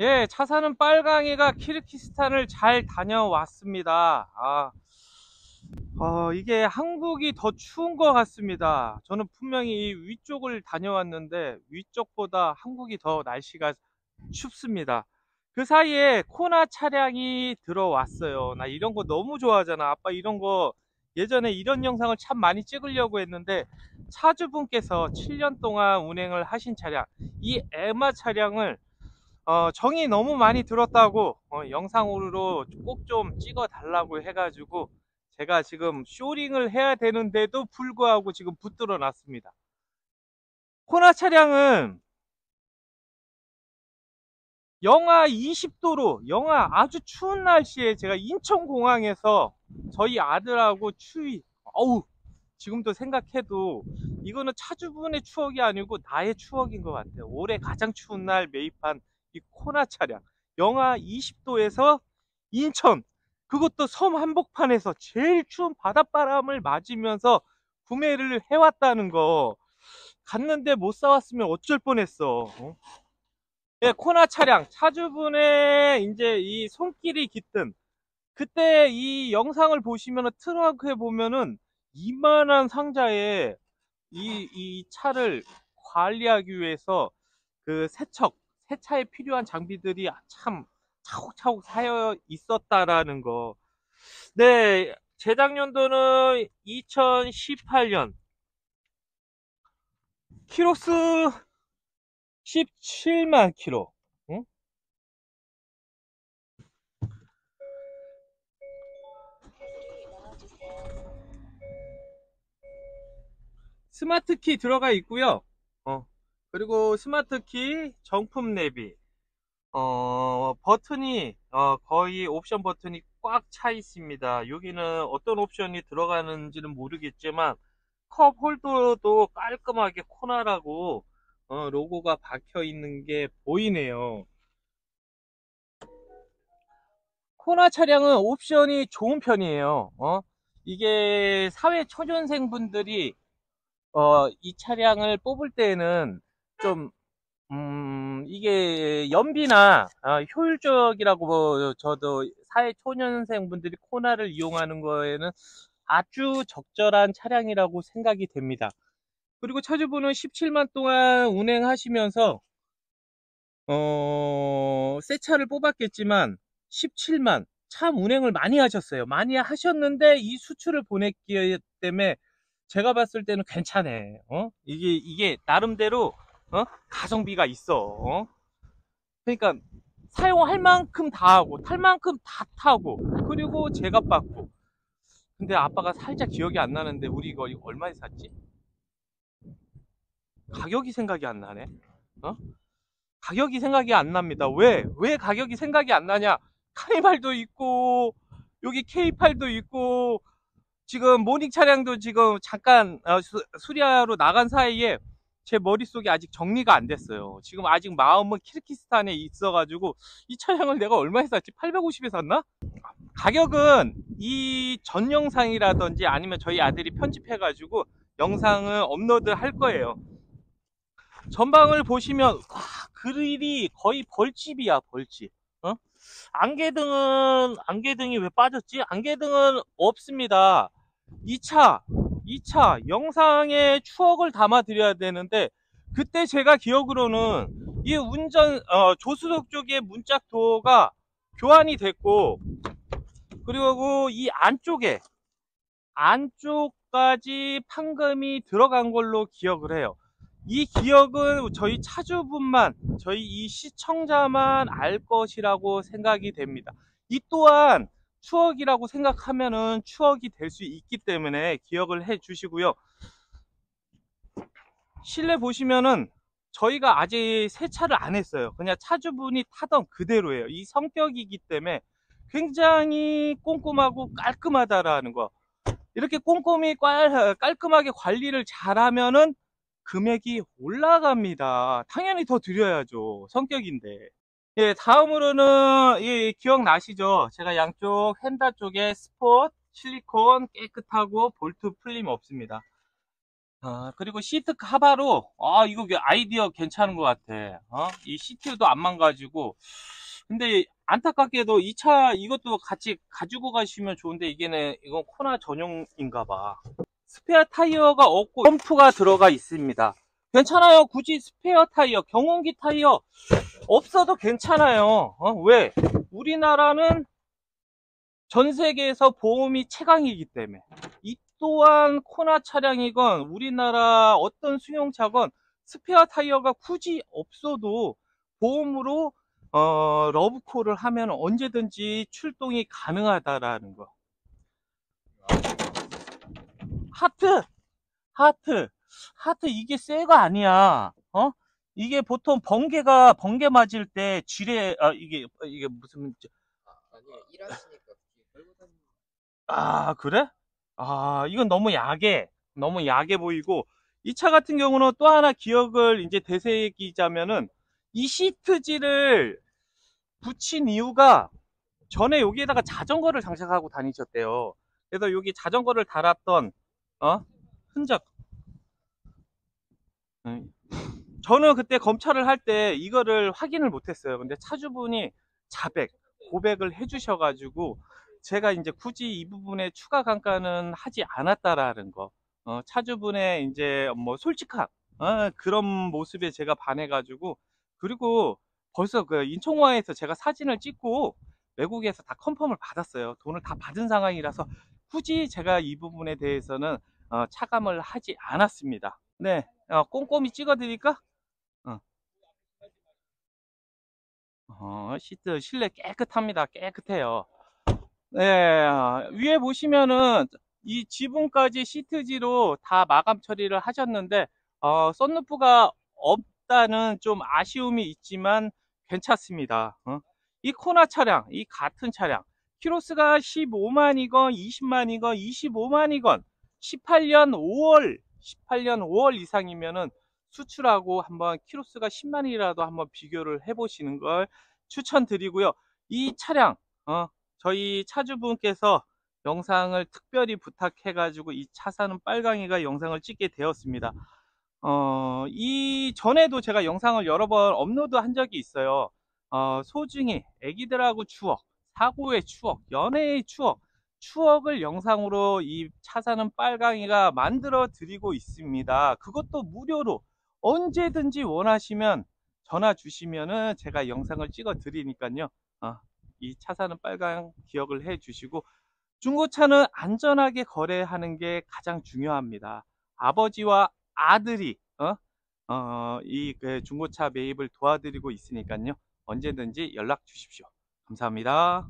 예, 차 사는 빨강이가 키르기스탄을 잘 다녀왔습니다. 이게 한국이 더 추운 것 같습니다. 저는 분명히 이 위쪽을 다녀왔는데 위쪽보다 한국이 더 날씨가 춥습니다. 그 사이에 코나 차량이 들어왔어요. 나 이런 거 너무 좋아하잖아. 아빠 이런 거 예전에 이런 영상을 참 많이 찍으려고 했는데 차주분께서 7년 동안 운행을 하신 차량, 이 에마 차량을 정이 너무 많이 들었다고 영상으로 꼭 좀 찍어 달라고 해가지고 제가 지금 쇼링을 해야 되는데도 불구하고 지금 붙들어 놨습니다. 코나 차량은 영하 20도로 영하 아주 추운 날씨에 제가 인천공항에서 저희 아들하고 추위, 어우, 지금도 생각해도 이거는 차주분의 추억이 아니고 나의 추억인 것 같아요. 올해 가장 추운 날 매입한 이 코나 차량, 영하 20도에서 인천, 그것도 섬 한복판에서 제일 추운 바닷바람을 맞으면서 구매를 해왔다는 거, 갔는데 못 사왔으면 어쩔 뻔했어. 예, 코나 차량 차주분의 이제 이 손길이 깃든, 그때 이 영상을 보시면은 트렁크에 보면은 이만한 상자에 이 차를 관리하기 위해서 그 세차에 필요한 장비들이 참 차곡차곡 쌓여 있었다라는 거. 네, 재작년도는 2018년 키로수 17만 킬로. 응? 스마트키 들어가 있고요. 그리고 스마트키, 정품 내비, 버튼이 거의 옵션 버튼이 꽉 차 있습니다. 여기는 어떤 옵션이 들어가는지는 모르겠지만 컵 홀더도 깔끔하게 코나라고 로고가 박혀 있는 게 보이네요. 코나 차량은 옵션이 좋은 편이에요. 이게 사회 초년생 분들이 이 차량을 뽑을 때는 좀 이게 연비나 효율적이라고 저도 사회 초년생 분들이 코나를 이용하는 거에는 아주 적절한 차량이라고 생각이 됩니다. 그리고 차주분은 17만 동안 운행하시면서 새 차를 뽑았겠지만 17만 참 운행을 많이 하셨어요. 많이 하셨는데 이 수출을 보냈기 때문에 제가 봤을 때는 괜찮네. 이게 나름대로 가성비가 있어. 그러니까 사용할 만큼 다 하고 탈 만큼 다 타고 그리고 제값 받고. 근데 아빠가 살짝 기억이 안 나는데 우리 이거 얼마에 샀지? 가격이 생각이 안 나네. 어? 가격이 생각이 안 납니다. 왜 가격이 생각이 안 나냐? 카니발도 있고 여기 K8도 있고 지금 모닝 차량도 지금 잠깐 수리하러 나간 사이에 제 머릿속에 아직 정리가 안 됐어요. 지금 아직 마음은 키르기스탄에 있어가지고 이 차량을 내가 얼마에 샀지? 850에 샀나? 가격은 이 전 영상이라든지 아니면 저희 아들이 편집해가지고 영상을 업로드 할 거예요. 전방을 보시면 와, 그릴이 거의 벌집이야, 벌집. 안개등이 왜 빠졌지? 안개등은 없습니다. 이 차 영상에 추억을 담아 드려야 되는데 그때 제가 기억으로는 이 조수석 쪽에 문짝 도어가 교환이 됐고 그리고 이 안쪽까지 판금이 들어간 걸로 기억을 해요. 이 기억은 저희 차주분만, 저희 이 시청자만 알 것이라고 생각이 됩니다. 이 또한 추억이라고 생각하면은 추억이 될 수 있기 때문에 기억을 해 주시고요. 실내 보시면은 저희가 아직 세차를 안 했어요. 그냥 차주분이 타던 그대로예요. 이 성격이기 때문에 굉장히 꼼꼼하고 깔끔하다라는 거. 이렇게 꼼꼼히 깔끔하게 관리를 잘하면은 금액이 올라갑니다. 당연히 더 드려야죠. 성격인데. 예, 다음으로는 기억나시죠? 제가 양쪽 휀다 쪽에 스폿 실리콘 깨끗하고 볼트 풀림 없습니다. 그리고 시트 카바로 이거 아이디어 괜찮은 것 같아. 이 시트도 안 망가지고 근데 안타깝게도 이 차 이것도 같이 가지고 가시면 좋은데 이건 코나 전용인가 봐. 스페어 타이어가 없고 펌프가 들어가 있습니다. 괜찮아요. 굳이 스페어 타이어, 경운기 타이어 없어도 괜찮아요. 왜? 우리나라는 전 세계에서 보험이 최강이기 때문에. 이 또한 코나 차량이건 우리나라 어떤 승용차건 스페어 타이어가 굳이 없어도 보험으로 러브콜을 하면 언제든지 출동이 가능하다라는 거. 하트 하트 하트 이게 새가 아니야. 이게 보통 번개 맞을 때 지뢰, 이게 무슨, 아니에요. 일하시니까 끌고 다니는. 그래? 이건 너무 야해 보이고, 이 차 같은 경우는 또 하나 기억을 이제 되새기자면은, 이 시트지를 붙인 이유가, 전에 여기에다가 자전거를 장착하고 다니셨대요. 그래서 여기 자전거를 달았던, 어? 흔적. 음, 저는 그때 검찰을 할 때 이거를 확인을 못했어요. 근데 차주분이 고백을 해주셔가지고 제가 이제 굳이 이 부분에 추가 감가는 하지 않았다라는 거. 차주분의 이제 뭐 솔직한 그런 모습에 제가 반해가지고, 그리고 벌써 그 인천공항에서 제가 사진을 찍고 외국에서 다 컨펌을 받았어요. 돈을 다 받은 상황이라서 굳이 제가 이 부분에 대해서는 차감을 하지 않았습니다. 네, 꼼꼼히 찍어 드릴까? 어. 시트 실내 깨끗합니다. 깨끗해요. 네, 위에 보시면은 이 지붕까지 시트지로 다 마감 처리를 하셨는데, 썬루프가 없다는 좀 아쉬움이 있지만 괜찮습니다. 이 코나 차량, 이 같은 차량, 키로수가 15만이건 20만이건 25만이건 18년 5월 이상이면은 수출하고 한번 키로수가 10만이라도 한번 비교를 해보시는 걸 추천드리고요. 이 차량, 저희 차주분께서 영상을 특별히 부탁해가지고 이 차 사는 빨강이가 영상을 찍게 되었습니다. 이 전에도 제가 영상을 여러 번 업로드 한 적이 있어요. 소중히 애기들하고 추억, 사고의 추억, 연애의 추억을 영상으로 이 차 사는 빨강이가 만들어 드리고 있습니다. 그것도 무료로 언제든지 원하시면 전화 주시면은 제가 영상을 찍어 드리니까요. 이 차 사는 빨강 기억을 해 주시고, 중고차는 안전하게 거래하는 게 가장 중요합니다. 아버지와 아들이 이 중고차 매입을 도와드리고 있으니까요. 언제든지 연락 주십시오. 감사합니다.